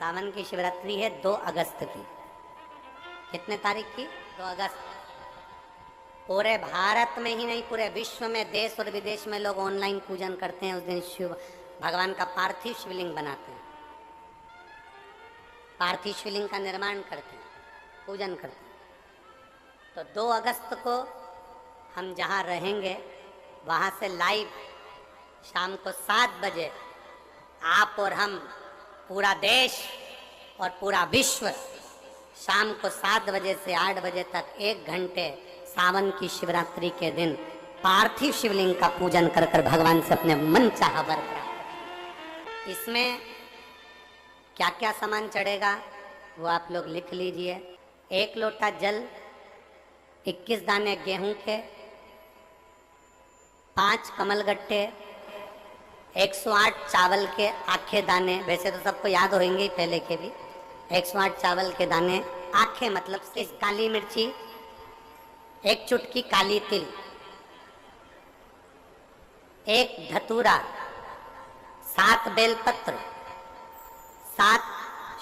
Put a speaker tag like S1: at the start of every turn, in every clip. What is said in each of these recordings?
S1: सावन की शिवरात्रि है 2 अगस्त की। कितने तारीख की? 2 अगस्त। पूरे भारत में ही नहीं, पूरे विश्व में, देश और विदेश में लोग ऑनलाइन पूजन करते हैं। उस दिन शिव भगवान का पार्थिव शिवलिंग बनाते हैं, पार्थिव शिवलिंग का निर्माण करते हैं, पूजन करते हैं। तो 2 अगस्त को हम जहाँ रहेंगे वहाँ से लाइव शाम को 7 बजे आप और हम, पूरा देश और पूरा विश्व, शाम को 7 बजे से 8 बजे तक 1 घंटे सावन की शिवरात्रि के दिन पार्थिव शिवलिंग का पूजन कर कर भगवान से अपने मन चाहा वर प्राप्त। इसमें क्या क्या सामान चढ़ेगा वो आप लोग लिख लीजिए। 1 लोटा जल, 21 दाने गेहूं के, 5 कमलगट्टे, 108 चावल के आखे दाने। वैसे तो सबको याद होंगे पहले के भी। 108 चावल के दाने आखे, मतलब से काली मिर्ची, 1 चुटकी काली तिल, 1 धतूरा, 7 बेलपत्र, 7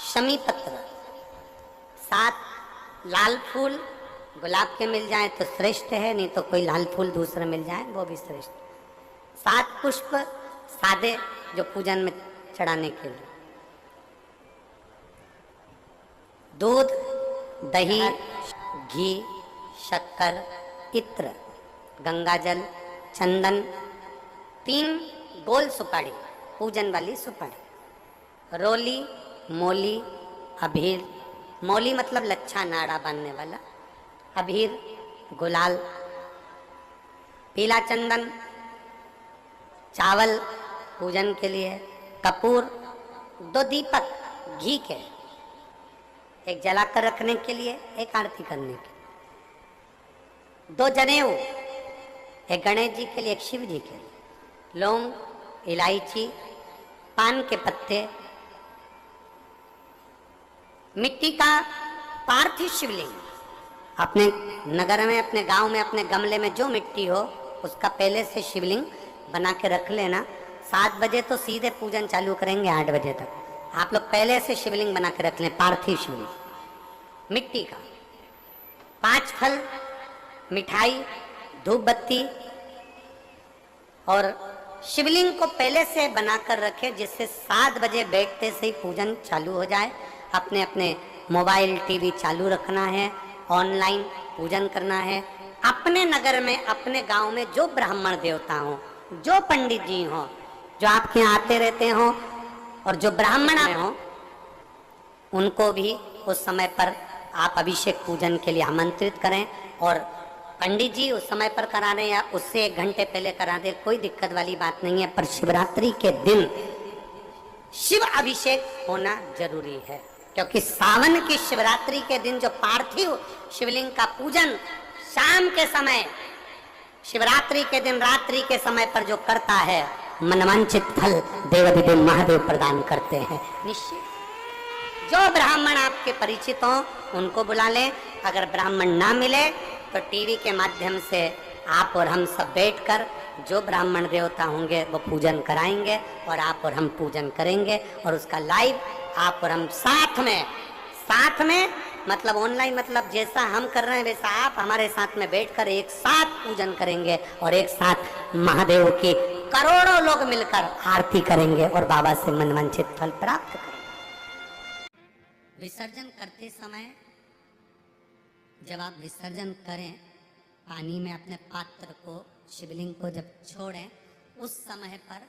S1: शमी पत्र, 7 लाल फूल। गुलाब के मिल जाए तो श्रेष्ठ है, नहीं तो कोई लाल फूल दूसरा मिल जाए वो भी श्रेष्ठ। 7 पुष्प सादे जो पूजन में चढ़ाने के लिए। दूध, दही, घी, शक्कर, इत्र, गंगाजल, चंदन, 3 गोल सुपारी, पूजन वाली सुपारी, रोली, मोली, अबीर। मोली मतलब लच्छा नाड़ा बांधने वाला, अबीर, गुलाल, पीला चंदन, चावल पूजन के लिए, कपूर, 2 दीपक घी के, एक जलाकर रखने के लिए, एक आरती करने के, 2 जनेऊ, एक गणेश जी के लिए, एक शिव जी के लिए, लौंग, इलायची, पान के पत्ते, मिट्टी का पार्थिव शिवलिंग। अपने नगर में, अपने गांव में, अपने गमले में जो मिट्टी हो उसका पहले से शिवलिंग बना के रख लेना। 7 बजे तो सीधे पूजन चालू करेंगे, 8 बजे तक आप लोग पहले से शिवलिंग बना के रख लें, पार्थिव शिवलिंग मिट्टी का। 5 फल, मिठाई, धूप बत्ती, और शिवलिंग को पहले से बनाकर रखे जिससे 7 बजे बैठते से ही पूजन चालू हो जाए। अपने अपने मोबाइल टीवी चालू रखना है, ऑनलाइन पूजन करना है। अपने नगर में, अपने गांव में जो ब्राह्मण देवता हो, जो पंडित जी हो, जो आपके यहाँ आते रहते हो, और जो ब्राह्मण हो, उनको भी उस समय पर आप अभिषेक पूजन के लिए आमंत्रित करें। और पंडित जी उस समय पर करा दें या उससे 1 घंटे पहले करा दें, कोई दिक्कत वाली बात नहीं है। पर शिवरात्रि के दिन शिव अभिषेक होना जरूरी है, क्योंकि सावन की शिवरात्रि के दिन जो पार्थिव शिवलिंग का पूजन शाम के समय, शिवरात्रि के दिन रात्रि के समय पर जो करता है, मनवांछित फल देवाधिदेव महादेव प्रदान करते हैं निश्चित। जो ब्राह्मण आपके परिचित हो उनको बुला लें। अगर ब्राह्मण ना मिले तो टीवी के माध्यम से आप और हम सब बैठकर जो ब्राह्मण देवता होंगे वो पूजन कराएंगे, और आप और हम पूजन करेंगे। और उसका लाइव आप और हम साथ में मतलब ऑनलाइन, मतलब जैसा हम कर रहे हैं वैसा आप हमारे साथ में बैठकर एक साथ पूजन करेंगे, और एक साथ महादेव की करोड़ों लोग मिलकर आरती करेंगे और बाबा से मनवांछित फल प्राप्त करेंगे। विसर्जन करते समय जब आप विसर्जन करें, पानी में अपने पात्र को, शिवलिंग को जब छोड़ें, उस समय पर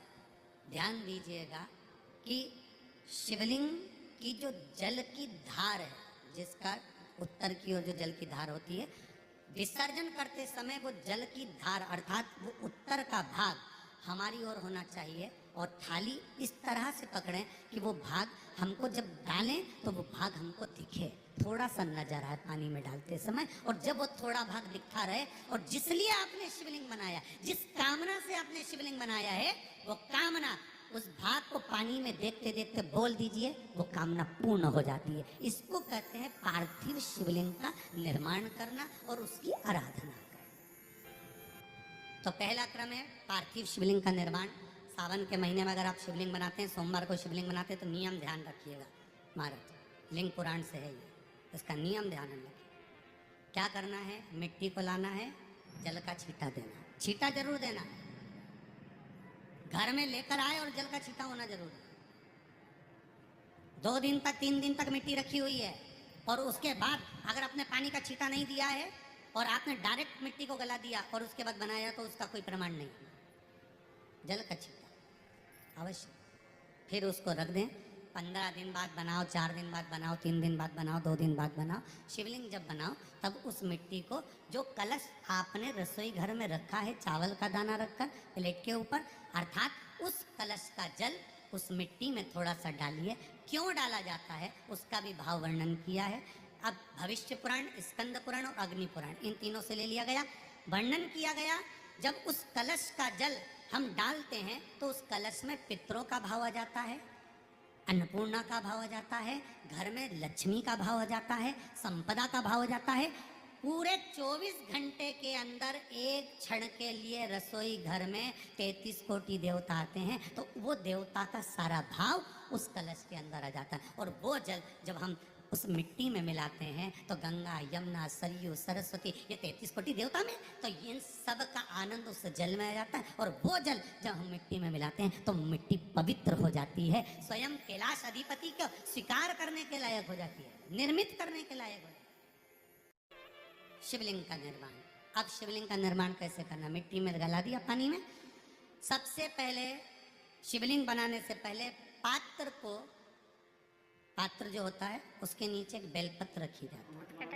S1: ध्यान दीजिएगा कि शिवलिंग की जो जल की धार है, जिसका उत्तर की ओर जो जल की धार होती है, विसर्जन करते समय वो जल की धार अर्थात वो उत्तर का भाग हमारी ओर होना चाहिए, और थाली इस तरह से पकड़ें कि वो भाग हमको जब डालें तो वो भाग हमको दिखे, थोड़ा सा नजर आए पानी में डालते समय। और जब वो थोड़ा भाग दिखता रहे, और जिस लिए आपने शिवलिंग बनाया, जिस कामना से आपने शिवलिंग बनाया है, वो कामना उस भाग को पानी में देखते देखते बोल दीजिए, वो कामना पूर्ण हो जाती है। इसको कहते हैं पार्थिव शिवलिंग का निर्माण करना और उसकी आराधना करना। तो पहला क्रम है पार्थिव शिवलिंग का निर्माण। सावन के महीने में अगर आप शिवलिंग बनाते हैं, सोमवार को शिवलिंग बनाते हैं, तो नियम ध्यान रखिएगा। महाराज लिंग पुराण से है ये, इसका नियम ध्यान में रखिए। क्या करना है, मिट्टी को लाना है, जल का छींटा देना है, छींटा जरूर देना है, घर में लेकर आए और जल का छींटा होना जरूर है। 2 दिन तक 3 दिन तक मिट्टी रखी हुई है और उसके बाद अगर आपने पानी का छींटा नहीं दिया है और आपने डायरेक्ट मिट्टी को गला दिया और उसके बाद बनाया तो उसका कोई प्रमाण नहीं। जल का छींटा अवश्य, फिर उसको रख दें। 15 दिन बाद बनाओ, 4 दिन बाद बनाओ, 3 दिन बाद बनाओ, 2 दिन बाद बनाओ। शिवलिंग जब बनाओ तब उस मिट्टी को, जो कलश आपने रसोई घर में रखा है चावल का दाना रखकर प्लेट के ऊपर, अर्थात उस कलश का जल उस मिट्टी में थोड़ा सा डालिए। क्यों डाला जाता है उसका भी भाव वर्णन किया है। अब भविष्य पुराण, स्कंद पुराण और अग्नि पुराण, इन तीनों से ले लिया गया। वर्णन किया गया जब उस कलश का जल हम डालते हैं तो उस कलश में पितरों का भाव आ जाता है, अन्नपूर्णा का भाव आ जाता है, घर में लक्ष्मी का भाव आ जाता है, संपदा का भाव आ जाता है। पूरे 24 घंटे के अंदर एक क्षण के लिए रसोई घर में 33 कोटि देवता आते हैं, तो वो देवता का सारा भाव उस कलश के अंदर आ जाता है। और वो जल जब हम उस मिट्टी में मिलाते हैं तो गंगा, यमुना, सरयू, सरस्वती, ये 33 कोटि देवता में, तो इन सब का आनंद उस जल में आ जाता है। और वो जल जब हम मिट्टी में मिलाते हैं तो मिट्टी पवित्र हो जाती है, स्वयं कैलाश अधिपति को स्वीकार करने के लायक हो जाती है, निर्मित करने के लायक हो जाती है। शिवलिंग का निर्माण। अब शिवलिंग का निर्माण कैसे करना, मिट्टी में गला दिया पानी में। सबसे पहले शिवलिंग बनाने से पहले पात्र जो होता है उसके नीचे एक बेलपत्र रखी जाती है।